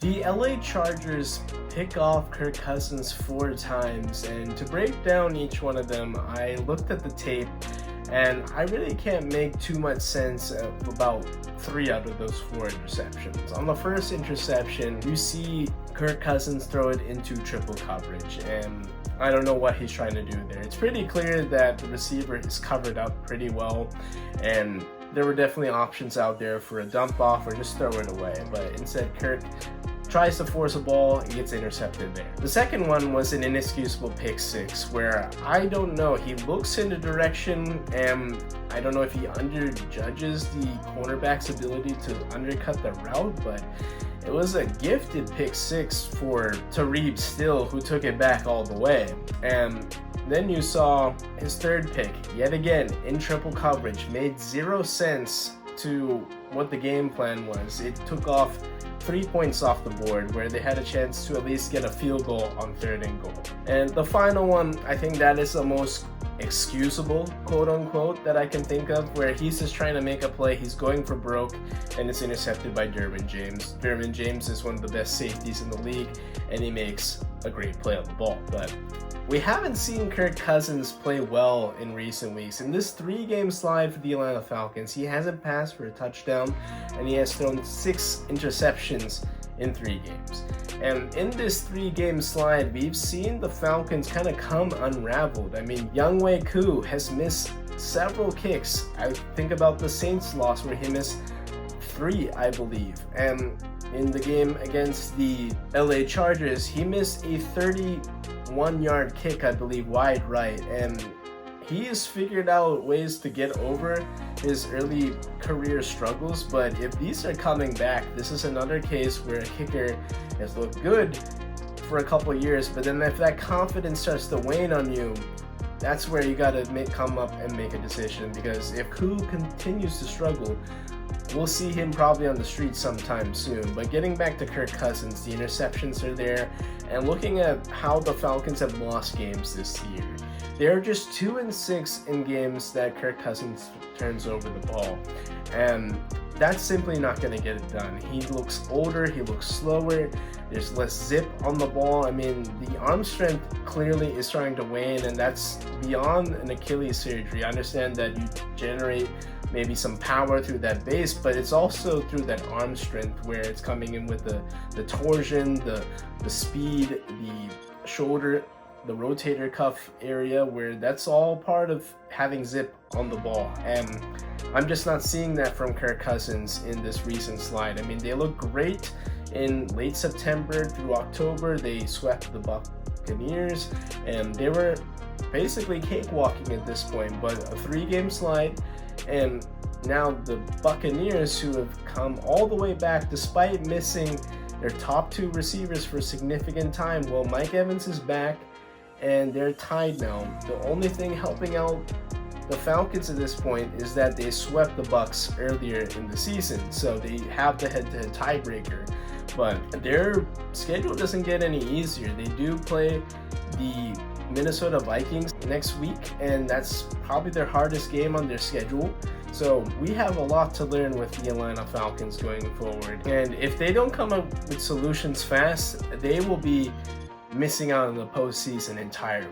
The LA Chargers pick off Kirk Cousins 4 times, and to break down each one of them, I looked at the tape and I really can't make too much sense of about 3 out of those 4 interceptions. On the first interception, you see Kirk Cousins throw it into triple coverage, and I don't know what he's trying to do there. It's pretty clear that the receiver is covered up pretty well, and there were definitely options out there for a dump off or just throw it away, but instead Kirk tries to force a ball and gets intercepted there. The second one was an inexcusable pick six where I don't know, he looks in the direction and I don't know if he underjudges the cornerback's ability to undercut the route, but it was a gifted pick six for Tariq Still, who took it back all the way. And then you saw his third pick, yet again in triple coverage, made 0 sense to what the game plan was. It took off 3 points off the board where they had a chance to at least get a field goal on 3rd and goal. And the final one, I think that is the most excusable, quote unquote, that I can think of, where he's just trying to make a play, he's going for broke, and it's intercepted by Derwin James. Derwin James is one of the best safeties in the league, and he makes a great play on the ball. But we haven't seen Kirk Cousins play well in recent weeks. In this 3-game slide for the Atlanta Falcons, he hasn't passed for a touchdown, and he has thrown 6 interceptions in 3 games. And in this 3-game slide, we've seen the Falcons kind of come unraveled. I mean, Younghoe Koo has missed several kicks. I think about the Saints loss where he missed 3, I believe. And in the game against the LA Chargers, he missed a 31-yard kick, I believe, wide right. And he has figured out ways to get over his early career struggles, but if these are coming back, this is another case where a kicker has looked good for a couple of years, but then if that confidence starts to wane on you, that's where you gotta come up and make a decision, because if Koo continues to struggle, we'll see him probably on the street sometime soon. But getting back to Kirk Cousins, the interceptions are there, and looking at how the Falcons have lost games this year, they're just 2-6 in games that Kirk Cousins turns over the ball, and that's simply not going to get it done. He looks older, he looks slower, there's less zip on the ball. I mean, the arm strength clearly is starting to wane, and that's beyond an Achilles surgery. I understand that you generate maybe some power through that base, but it's also through that arm strength where it's coming in with the torsion, the speed, the shoulder, the rotator cuff area, where that's all part of having zip on the ball. And I'm just not seeing that from Kirk Cousins in this recent slide. I mean, they look great in late September through October. They swept the Buccaneers, and they were basically cakewalking at this point. But a 3-game slide, and now the Buccaneers, who have come all the way back despite missing their top 2 receivers for a significant time. Well, Mike Evans is back, and they're tied now. The only thing helping out the Falcons at this point is that they swept the Bucs earlier in the season, so they have the head-to-head tiebreaker. But their schedule doesn't get any easier. They do play the Minnesota Vikings next week, and that's probably their hardest game on their schedule. So we have a lot to learn with the Atlanta Falcons going forward. And if they don't come up with solutions fast, they will be missing out on the postseason entirely.